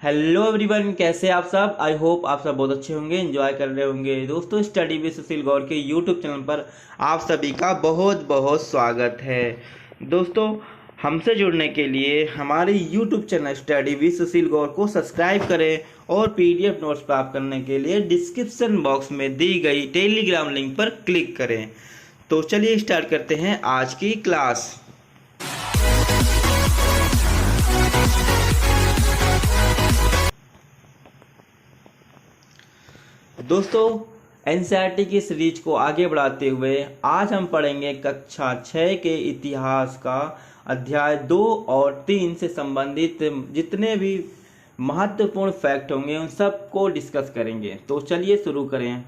Hello everyone, कैसे आप सब। आई होप आप सब बहुत अच्छे होंगे, एंजॉय कर रहे होंगे। दोस्तों, स्टडी विद सुशील गौर के यूट्यूब चैनल पर आप सभी का बहुत बहुत स्वागत है। दोस्तों, हमसे जुड़ने के लिए हमारे यूट्यूब चैनल स्टडी विद सुशील गौर को सब्सक्राइब करें और पीडीएफ नोट्स प्राप्त करने के लिए डिस्क्रिप्शन बॉक्स में दी गई टेलीग्राम लिंक पर क्लिक करें। तो चलिए स्टार्ट करते हैं आज की क्लास। दोस्तों, एनसीईआरटी की सीरीज को आगे बढ़ाते हुए आज हम पढ़ेंगे कक्षा 6 के इतिहास का अध्याय 2 और 3 से संबंधित जितने भी महत्वपूर्ण फैक्ट होंगे उन सब को डिस्कस करेंगे। तो चलिए शुरू करें।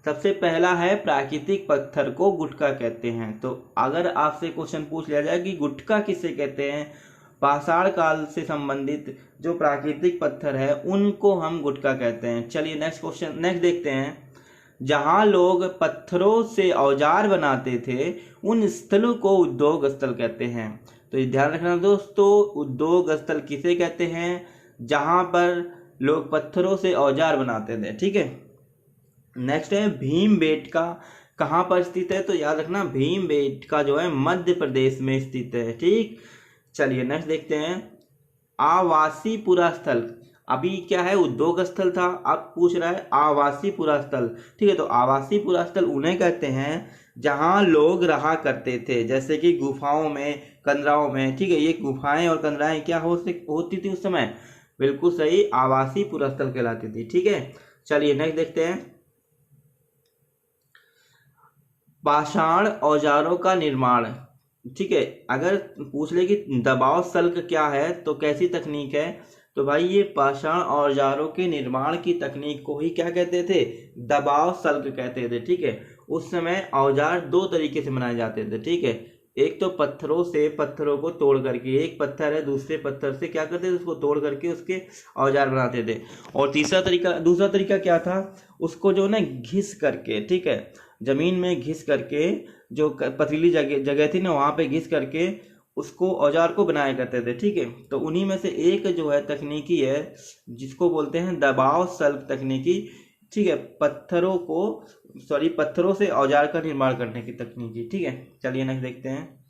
सबसे पहला है, प्राकृतिक पत्थर को गुटका कहते हैं। तो अगर आपसे क्वेश्चन पूछ लिया जाए कि गुटका किसे कहते हैं, पाषाण काल से संबंधित जो प्राकृतिक पत्थर है उनको हम गुटका कहते हैं। चलिए नेक्स्ट देखते हैं। जहां लोग पत्थरों से औजार बनाते थे उन स्थलों को उद्योग स्थल कहते हैं। तो ये ध्यान रखना दोस्तों, उद्योग स्थल किसे कहते हैं? जहां पर लोग पत्थरों से औजार बनाते थे। ठीक है। नेक्स्ट है, भीमबेटका कहाँ पर स्थित है? तो याद रखना, भीमबेटका जो है मध्य प्रदेश में स्थित है। ठीक। चलिए नेक्स्ट देखते हैं। आवासीय पुरा स्थल, अभी क्या है, उद्योग स्थल था, अब पूछ रहा है आवासीय पुरा स्थल। ठीक है। तो आवासीय पुरा स्थल उन्हें कहते हैं जहां लोग रहा करते थे, जैसे कि गुफाओं में, कंदराओं में। ठीक है। ये गुफाएं और कंदराएं क्या होती थी उस समय? बिल्कुल सही, आवासीय पुरा स्थल कहलाती थी। ठीक है। चलिए नेक्स्ट देखते हैं। पाषाण औजारों का निर्माण। ठीक है। अगर पूछ ले कि दबाव सल्क क्या है तो कैसी तकनीक है, तो भाई ये पाषाण औजारों के निर्माण की तकनीक को ही क्या कहते थे? दबाव सल्क कहते थे। ठीक है। उस समय औजार दो तरीके से बनाए जाते थे। ठीक है। एक तो पत्थरों से पत्थरों को तोड़ करके, एक पत्थर है दूसरे पत्थर से क्या करते थे, उसको तोड़ करके उसके औजार बनाते थे। और दूसरा तरीका क्या था? उसको जो ना घिस करके, ठीक है, जमीन में घिस करके, जो पथरीली जगह थी ना वहां पे घिस करके उसको औजार को बनाया करते थे। ठीक है। तो उन्हीं में से एक जो है तकनीकी है जिसको बोलते हैं दबाव सल्क तकनीकी। ठीक है। पत्थरों से औजार का निर्माण करने की तकनीकी। ठीक है। चलिए नेक्स्ट देखते हैं।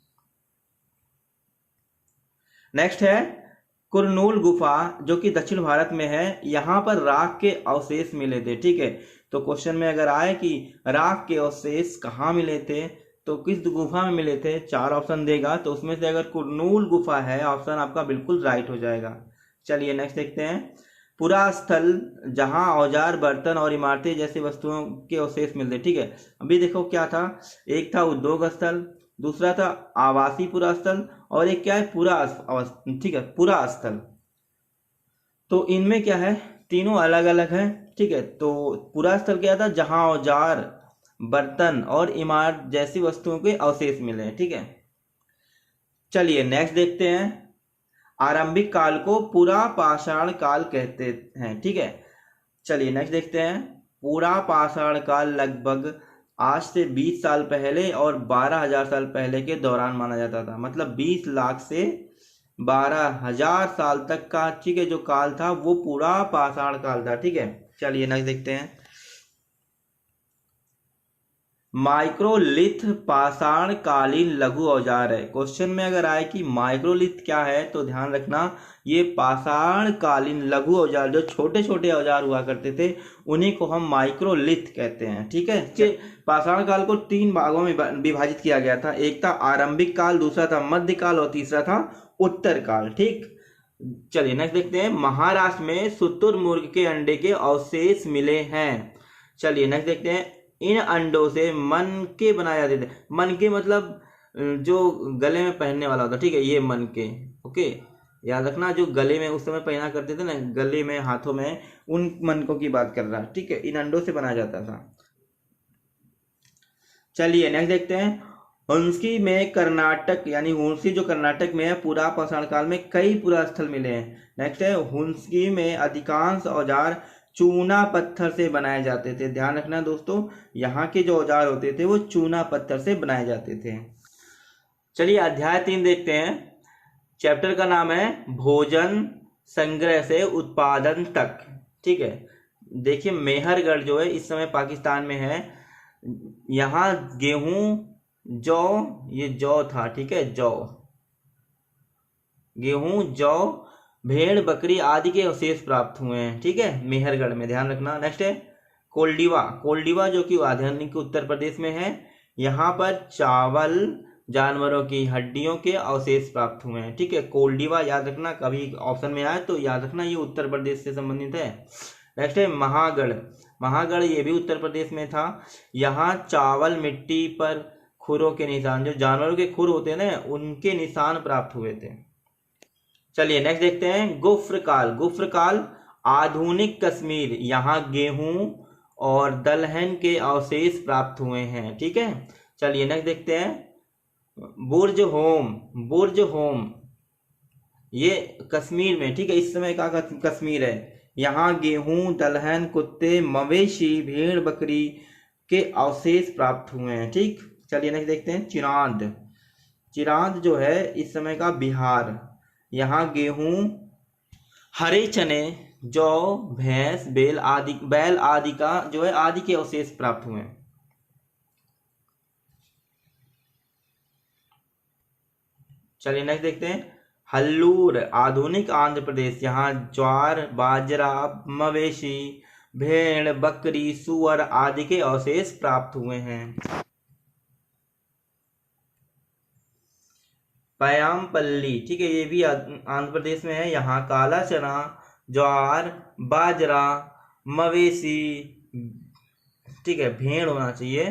नेक्स्ट है कुरनूल गुफा, जो कि दक्षिण भारत में है। यहाँ पर राख के अवशेष मिले थे। ठीक है। तो क्वेश्चन में अगर आए कि राख के अवशेष कहाँ मिले थे तो किस गुफा में मिले थे, 4 ऑप्शन देगा, तो उसमें से अगर कुरनूल गुफा है ऑप्शन आपका बिल्कुल राइट हो जाएगा। चलिए नेक्स्ट देखते हैं। पुरा स्थल, जहां औजार, बर्तन और इमारतें जैसी वस्तुओं के अवशेष मिलते। ठीक है। अभी देखो क्या था, एक था उद्योग स्थल, दूसरा था आवासीय पुरा स्थल, और एक क्या है, ठीक है, पुरा स्थल। तो इनमें क्या है, तीनों अलग अलग है। ठीक है। तो पुरा स्थल क्या था? जहां औजार, बर्तन और इमारत जैसी वस्तुओं के अवशेष मिले। ठीक है। चलिए नेक्स्ट देखते हैं। आरंभिक काल को पुरा पाषाण काल कहते हैं। ठीक है। चलिए नेक्स्ट देखते हैं। पुरा पाषाण काल लगभग आज से 20 साल पहले और 12,000 साल पहले के दौरान माना जाता था। मतलब 20 लाख से 12,000 साल तक का, ठीक है, जो काल था वो पूरा पाषाण काल था। ठीक है। चलिए नेक्स्ट देखते हैं। माइक्रोलिथ पाषाण कालीन लघु औजार है। क्वेश्चन में अगर आए कि माइक्रोलिथ क्या है तो ध्यान रखना, ये पाषाण कालीन लघु औजार, जो छोटे छोटे औजार हुआ करते थे उन्हीं को हम माइक्रोलिथ कहते हैं। ठीक है। पाषाण काल को 3 भागों में विभाजित किया गया था। एक था आरंभिक काल, दूसरा था मध्यकाल और तीसरा था उत्तर काल। ठीक। चलिए नेक्स्ट देखते हैं। महाराष्ट्र में शुतुरमुर्ग के अंडे के अवशेष मिले हैं। चलिए नेक्स्ट देखते हैं। इन अंडों से मनके बनाए जाते थे। मनके मतलब जो गले में पहनने वाला होता। ठीक है। ये मनके, ओके, याद रखना, जो गले में उस समय पहना करते थे ना, गले में, हाथों में, उन मनकों की बात कर रहा है। ठीक है। इन अंडों से बनाया जाता था। चलिए नेक्स्ट देखते हैं। हुंस्की में कर्नाटक, यानी हुंस्की जो कर्नाटक में है, पुरा पाषाण काल में कई पुरा स्थल मिले हैं। नेक्स्ट है, हुंस्की में अधिकांश औजार चूना पत्थर से बनाए जाते थे। ध्यान रखना दोस्तों, यहाँ के जो औजार होते थे वो चूना पत्थर से बनाए जाते थे। चलिए अध्याय 3 देखते हैं। चैप्टर का नाम है भोजन, संग्रह से उत्पादन तक। ठीक है, देखिए मेहरगढ़ जो है इस समय पाकिस्तान में है। यहाँ गेहूं, जौ, ये जौ था, ठीक है, जौ, गेहूं, जौ, भेड़, बकरी आदि के अवशेष प्राप्त हुए हैं। ठीक है, मेहरगढ़ में, ध्यान रखना। नेक्स्ट है कोल्डिवा। कोल्डिवा जो कि आधुनिक उत्तर प्रदेश में है। यहाँ पर चावल, जानवरों की हड्डियों के अवशेष प्राप्त हुए हैं। ठीक है, कोल्डिवा याद रखना, कभी ऑप्शन में आए तो याद रखना, ये उत्तर प्रदेश से संबंधित है। नेक्स्ट है महागढ़। महागढ़ ये भी उत्तर प्रदेश में था। यहाँ चावल, मिट्टी पर खुरों के निशान, जो जानवरों के खुर होते हैं ना, उनके निशान प्राप्त हुए थे। चलिए नेक्स्ट देखते हैं गुफ्रकाल। गुफ्रकाल आधुनिक कश्मीर, यहाँ गेहूं और दलहन के अवशेष प्राप्त हुए हैं। ठीक है, चलिए नेक्स्ट देखते हैं बुर्ज होम। बुर्ज होम ये कश्मीर में, ठीक है, इस समय का कश्मीर है। यहाँ गेहूं, दलहन, कुत्ते, मवेशी, भेड़, बकरी के अवशेष प्राप्त हुए हैं। ठीक, चलिए नेक्स्ट देखते हैं चिरांद। चिरांद जो है इस समय का बिहार। यहाँ गेहूं, हरे चने, जौ, भैंस, बैल आदि का जो है आदि के अवशेष प्राप्त हुए हैं। चलिए नेक्स्ट देखते हैं हल्लूर। आधुनिक आंध्र प्रदेश। यहाँ ज्वार, बाजरा, मवेशी, भेड़, बकरी, सुअर आदि के अवशेष प्राप्त हुए हैं। पयामपल्ली, ठीक है, ये भी आंध्र प्रदेश में है। यहाँ काला चना, ज्वार, बाजरा, मवेशी, ठीक है, भेड़ होना चाहिए,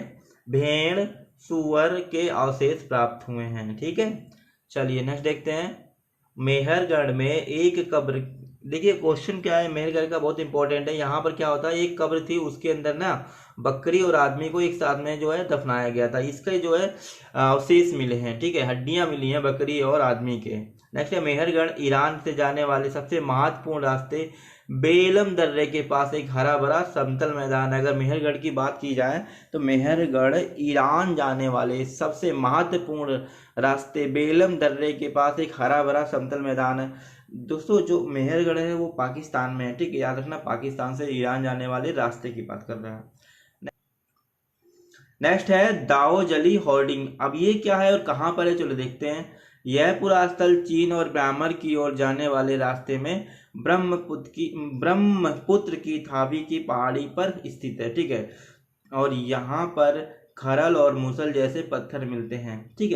भेड़, सुअर के अवशेष प्राप्त हुए हैं। ठीक है, चलिए नेक्स्ट देखते हैं मेहरगढ़ में एक कब्र। देखिए क्वेश्चन क्या है मेहरगढ़ का, बहुत इंपॉर्टेंट है। यहाँ पर क्या होता है, एक कब्र थी, उसके अंदर ना बकरी और आदमी को एक साथ में जो है दफनाया गया था। इसके जो है अवशेष मिले हैं। ठीक है, हड्डियां मिली हैं बकरी और आदमी के। नेक्स्ट है मेहरगढ़। ईरान से जाने वाले सबसे महत्वपूर्ण रास्ते। बेलम दर्रे के पास एक हरा भरा समतल मैदान है। अगर मेहरगढ़ की बात की जाए तो मेहरगढ़ ईरान जाने वाले सबसे महत्वपूर्ण रास्ते, बेलम दर्रे के पास एक हरा भरा समतल मैदान है। दोस्तों जो मेहरगढ़ है वो पाकिस्तान में है। ठीक है, याद रखना, पाकिस्तान से ईरान जाने वाले रास्ते की बात कर रहे हैं। नेक्स्ट है दाओजली होर्डिंग। अब ये क्या है और कहाँ पर है, चलो देखते हैं। यह पूरा स्थल चीन और म्यांमार की ओर जाने वाले रास्ते में ब्रह्मपुत्र की थाबी की पहाड़ी पर स्थित है। ठीक है, और यहाँ पर खरल और मूसल जैसे पत्थर मिलते हैं। ठीक है।